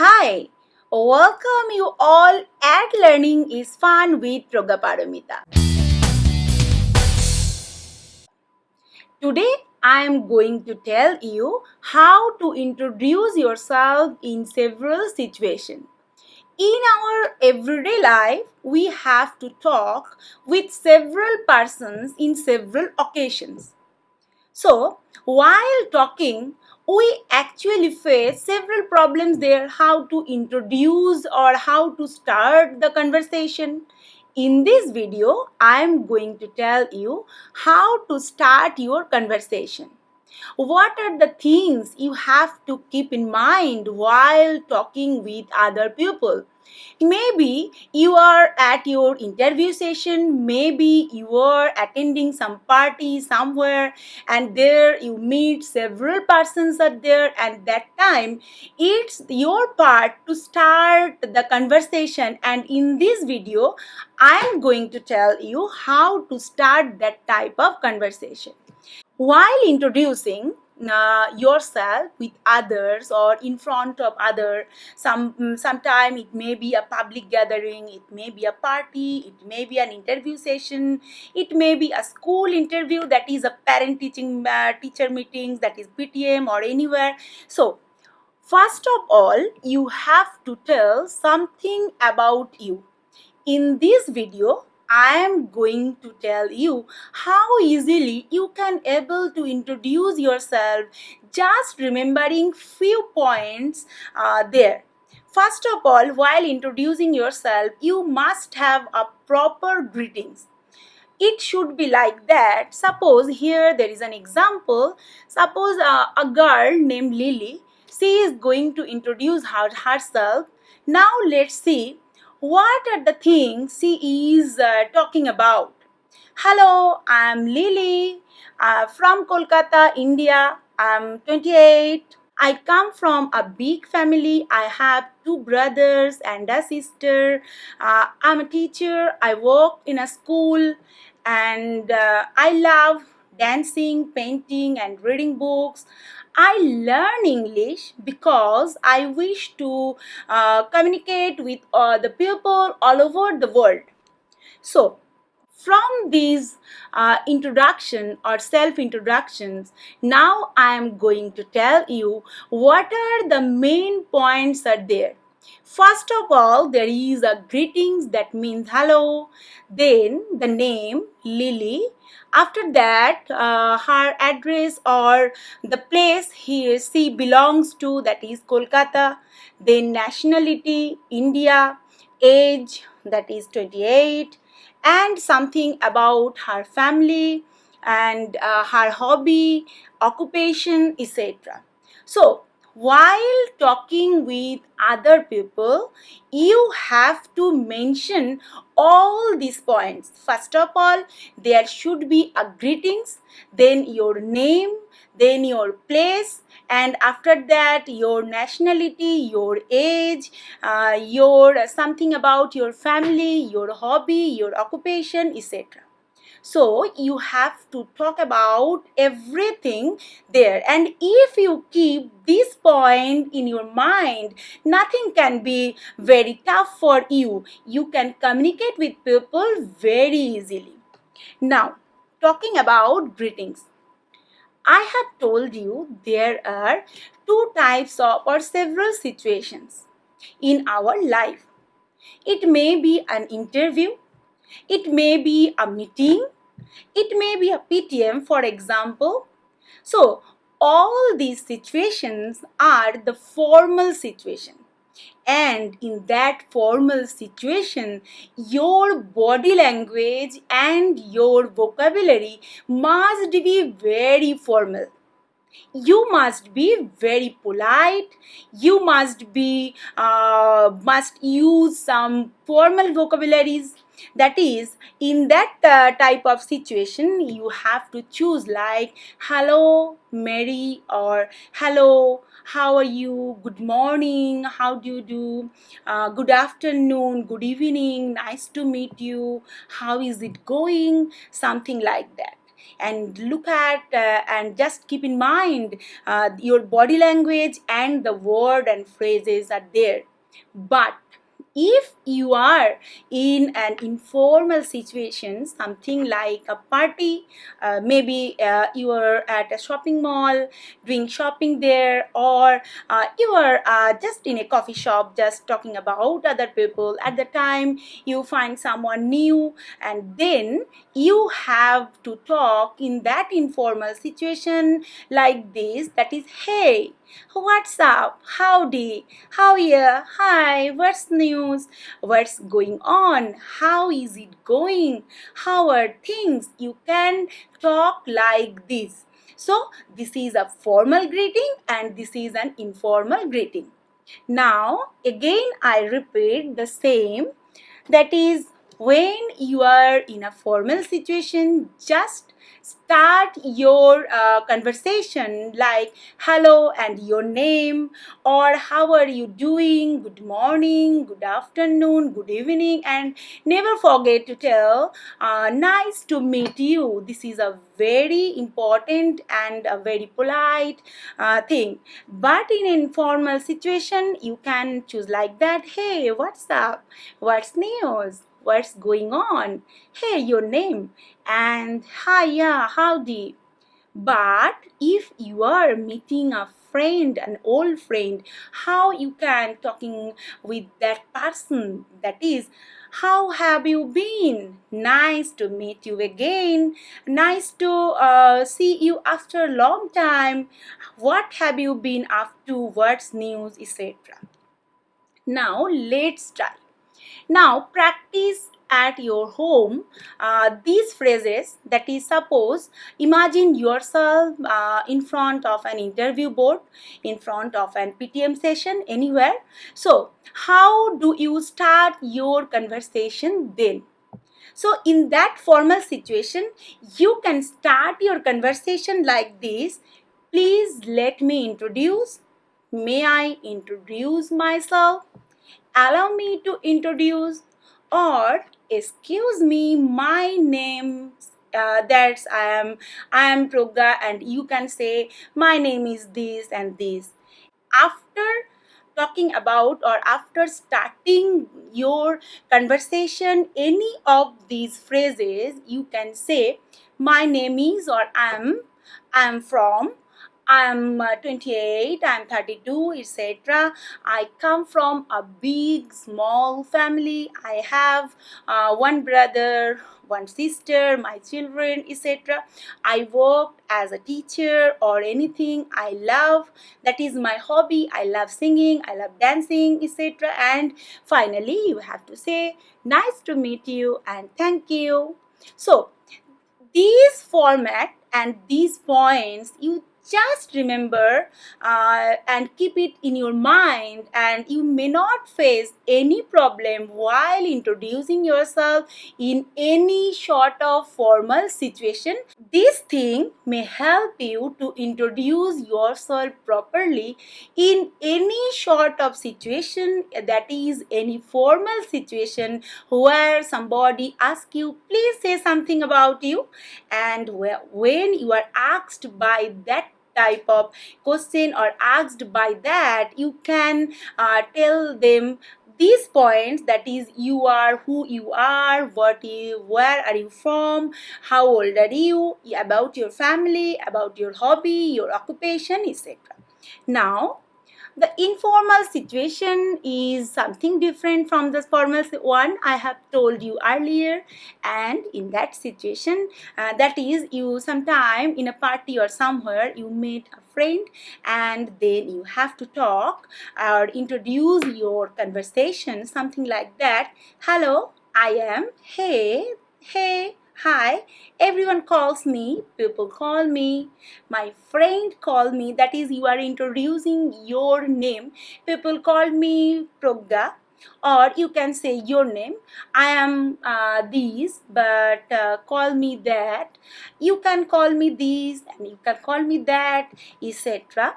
Hi, welcome you all at Learning is Fun with Prajnaparamita. Today I am going to tell you how to introduce yourself in several situations. In our everyday life, we have to talk with several persons in several occasions. So, while talking, we actually face several problems there how to introduce or how to start the conversation. In this video, I am going to tell you how to start your conversation. What are the things you have to keep in mind while talking with other people? Maybe you are at your interview session, maybe you are attending some party somewhere, and there you meet several persons are there, and that time it's your part to start the conversation. And in this video, I am going to tell you how to start that type of conversation. While introducing yourself with others or in front of other, sometime it may be a public gathering, it may be a party, it may be an interview session, it may be a school interview, that is a parent teaching teacher meetings, that is PTM, or anywhere. So first of all, you have to tell something about you. In this video, I am going to tell you how easily you can able to introduce yourself, just remembering few points there. First of all, while introducing yourself, you must have a proper greetings. It should be like that. Suppose here there is an example. Suppose a girl named Lily, she is going to introduce herself. Now let's see what are the things she is talking about. Hello, I'm Lily from Kolkata, India. I'm 28. I come from a big family. I have two brothers and a sister. I'm a teacher. I work in a school, and I love dancing, painting, and reading books. I learn English because I wish to communicate with the people all over the world. So, from these introduction or self introductions, now I am going to tell you what are the main points are there. First of all, there is a greetings, that means hello, then the name Lily. After that, her address or the place she belongs to, that is Kolkata. Then nationality, India. Age, that is 28, and something about her family and her hobby, occupation, etc. So, while talking with other people, you have to mention all these points. First of all, there should be a greetings, then your name, then your place, and after that your nationality, your age, your something about your family, your hobby, your occupation, etc. So you have to talk about everything there. And if you keep this point in your mind, nothing can be very tough for you. You can communicate with people very easily. Now, talking about greetings. I have told you there are two types of or several situations in our life. It may be an interview, it may be a meeting, it may be a PTM, for example. So, all these situations are the formal situation. And in that formal situation, your body language and your vocabulary must be very formal. You must be very polite. You must use some formal vocabularies. That is, in that type of situation, you have to choose like hello Mary, or hello, how are you, good morning, how do you do, good afternoon, good evening, nice to meet you, how is it going, something like that. and look at and just keep in mind your body language and the word and phrases are there. But if you are in an informal situation, something like a party, maybe you are at a shopping mall doing shopping there, or you are just in a coffee shop just talking about other people, at the time you find someone new, and then you have to talk in that informal situation like this, that is, hey, what's up, howdy, how ya, hi, what's news, what's going on, how is it going, how are things, you can talk like this. So this is a formal greeting and this is an informal greeting. Now again I repeat the same, that is, when you are in a formal situation, just start your conversation like hello and your name, or how are you doing, good morning, good afternoon, good evening, and never forget to tell nice to meet you. This is a very important and a very polite thing. But in informal situation you can choose like that, hey, what's up, what's news, what's going on, hey, your name, and hi, yeah, howdy. But if you are meeting a friend, an old friend, how you can talking with that person, that is, how have you been, nice to meet you again, nice to see you after a long time, what have you been up to, what's news, etc. Now let's try. Now practice at your home these phrases, that is, suppose imagine yourself in front of an interview board, in front of an PTM session, anywhere. So how do you start your conversation then? So in that formal situation you can start your conversation like this, please let me introduce, may I introduce myself, allow me to introduce, or excuse me, my name, that's I am Progga, and you can say my name is this and this. After talking about, or after starting your conversation any of these phrases, you can say my name is, or I'm from, I'm 28, I'm 32, etc. I come from a big, small family. I have one brother, one sister, my children, etc. I worked as a teacher or anything I love. That is my hobby. I love singing, I love dancing, etc. And finally, you have to say, nice to meet you and thank you. So, these format and these points you just remember and keep it in your mind, and you may not face any problem while introducing yourself in any sort of formal situation. This thing may help you to introduce yourself properly in any sort of situation, that is, any formal situation where somebody asks you, please say something about you, and when you are asked by that type of question or asked by that, you can tell them these points, that is, you are who you are, where are you from, how old are you, about your family, about your hobby, your occupation, etc. Now the informal situation is something different from the formal one I have told you earlier. And in that situation, that is, you sometime in a party or somewhere you meet a friend, and then you have to talk or introduce your conversation, something like that. Hello, I am, hey, hi, everyone calls me, people call me, my friend call me, that is, you are introducing your name, people call me Progga, or you can say your name, I am this, but call me that, you can call me this and you can call me that, etc.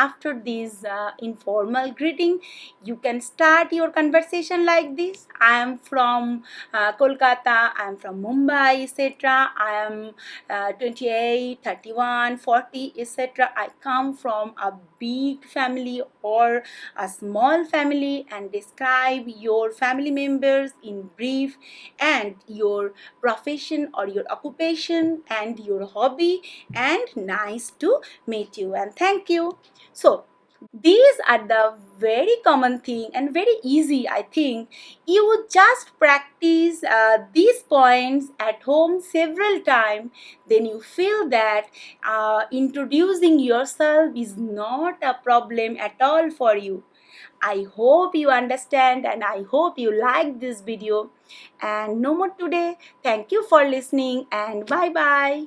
after this informal greeting, you can start your conversation like this. I am from Kolkata, I am from Mumbai, etc. I am 28, 31, 40, etc. I come from a big family or a small family, and describe your family members in brief, and your profession or your occupation and your hobby, and nice to meet you and thank you. So these are the very common thing and very easy. I think you would just practice these points at home several times, then you feel that introducing yourself is not a problem at all for you. I hope you understand and I hope you like this video. And no more today. Thank you for listening and bye bye.